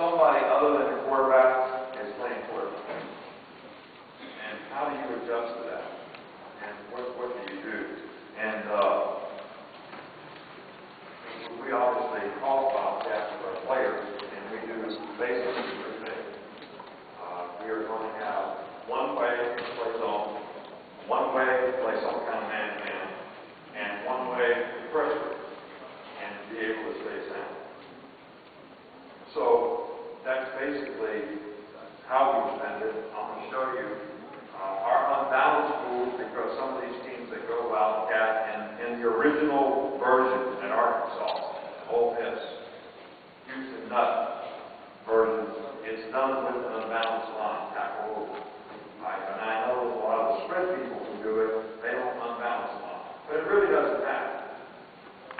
somebody other than the quarterback is playing quarterback. And how do you adjust to that? And what do you do? And we obviously call Wildcats for our players, and we do basically three things. We are going to have one way to play zone, one way to play some kind of man-to-man, and one way to pressure and be able to stay sound. So that's basically how we defend it. I'm going to show you our unbalanced moves, because some of these teams that go Wildcat in the original version at Arkansas, Ole Miss, Houston Nutt version, it's done with an unbalanced line, tackle over. And I know a lot of the spread people who do it, they don't unbalance the line. But it really doesn't matter.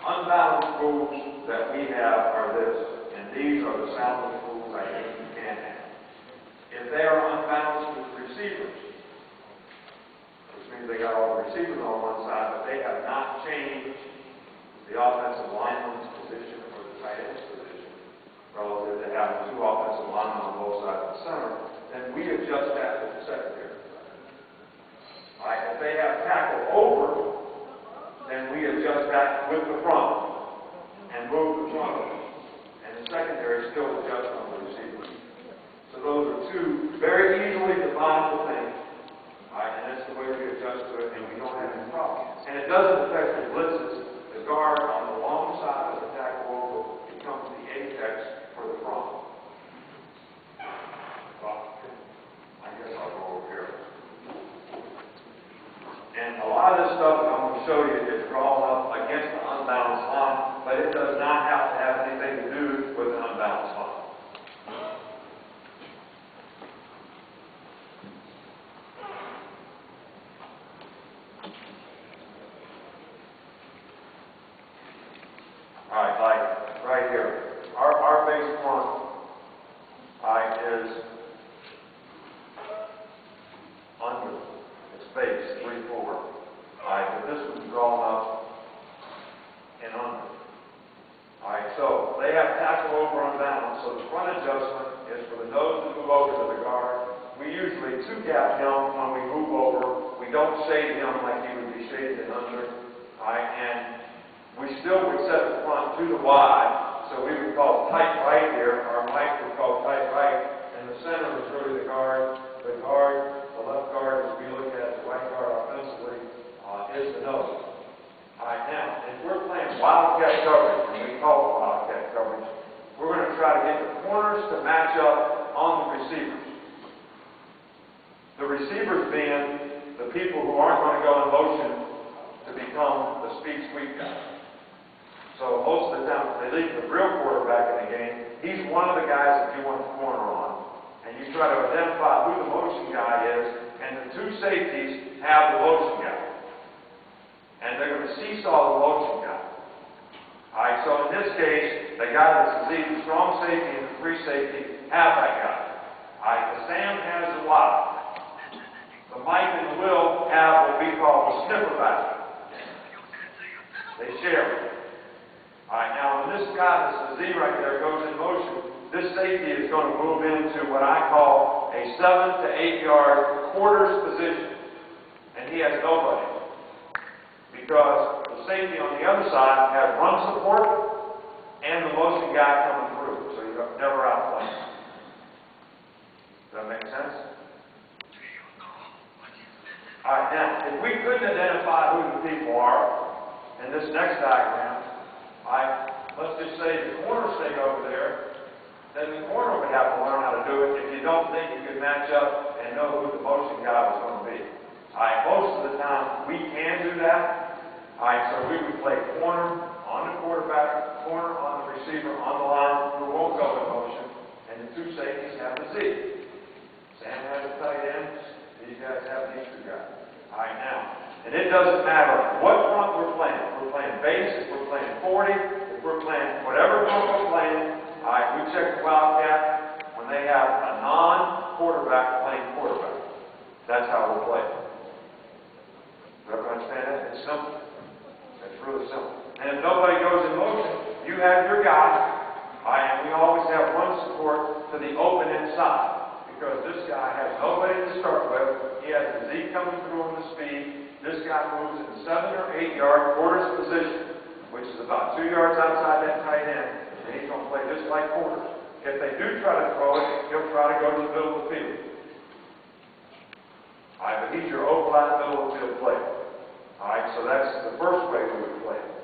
Unbalanced moves that we have are this, and these are the soundest moves I think you can have. If they are unbalanced with receivers, which means they got all the receivers on one side, but they have not changed the offensive lineman's position or the tight end's position relative to having two offensive linemen on both sides of the center, then we adjust that with the secondary. All right, if they have tackle over, then we adjust that with the front and move the front of it. And the secondary still adjusts on the receivers. So those are two very easily definable things. All right, and that's the way we adjust to it, and we don't have any problem. And it doesn't affect the blitzes. The guard on the long side of the tackle over becomes the apex for the front. Well, I guess I'll go over here. And a lot of this stuff I'm going to show you is drawn up against the unbalanced line, but it does not have to have anything to do with an unbalanced line. All right, like right here. Our base front is under. It's base, 3-4. All right, but this was drawn up and under. All right, so they have tackle over unbalanced, so the front adjustment is for the nose to move over to the guard. We usually two-gap him when we move over. We don't shade him like he would be shaded in under. All right, and we still would set the front to the wide, so we would call tight right here. Our Mike would call tight right, and the center is really the guard. The guard, the left guard, as we look at the right guard offensively, is the nose. All right, now, if we're playing wildcat coverage, and we call it wildcat coverage, we're going to try to get the corners to match up on the receivers. The receivers being the people who aren't going to go in motion to become the speed sweep guy. So most of the time, if they leave the real quarterback in the game, he's one of the guys that you want to corner on. And you try to identify who the motion guy is, and the two safeties have the motion guy. And they're going to seesaw the motion guy. All right, so in this case, the guy that's the strong safety and the free safety have that guy. All right, the Sam has the wide. The Mike and the Will have what we call the sniffer back. They share it. All right, now when this guy, this Z right there, goes in motion, this safety is going to move into what I call a 7 to 8 yard quarters position. And he has nobody. Because the safety on the other side has run support and the motion guy coming through. So you're never outplaying him. Does that make sense? All right, now, if we couldn't identify who the people are in this next diagram, let's just say the corner stayed over there, then the corner would have to learn how to do it if you don't think you could match up and know who the motion guy was going to be. All right, most of the time we can do that. All right, so we would play corner on the quarterback, corner on the receiver, on the line, who won't go in motion, and the two safeties have the Z. Sam has the tight ends, these guys have these two guys. All right, now, and it doesn't matter what front we're playing. If we're playing base, if we're playing 40, if we're playing whatever front we're playing, all right, we check the Wildcat when they have a non-quarterback playing quarterback. That's how we'll play. Does everyone understand that? It's simple. It's really simple. And if nobody goes in motion, you have your guy. All right, and we always have run support to the open inside. Because this guy has nobody to start with. He has the Z coming through on the speed. This guy moves in 7 or 8 yard quarters position, which is about 2 yards outside that tight end, and he's going to play just like quarters. If they do try to throw it, he'll try to go to the middle of the field. All right, but he's your O-flat middle of the field player. All right, so that's the first way we would play it.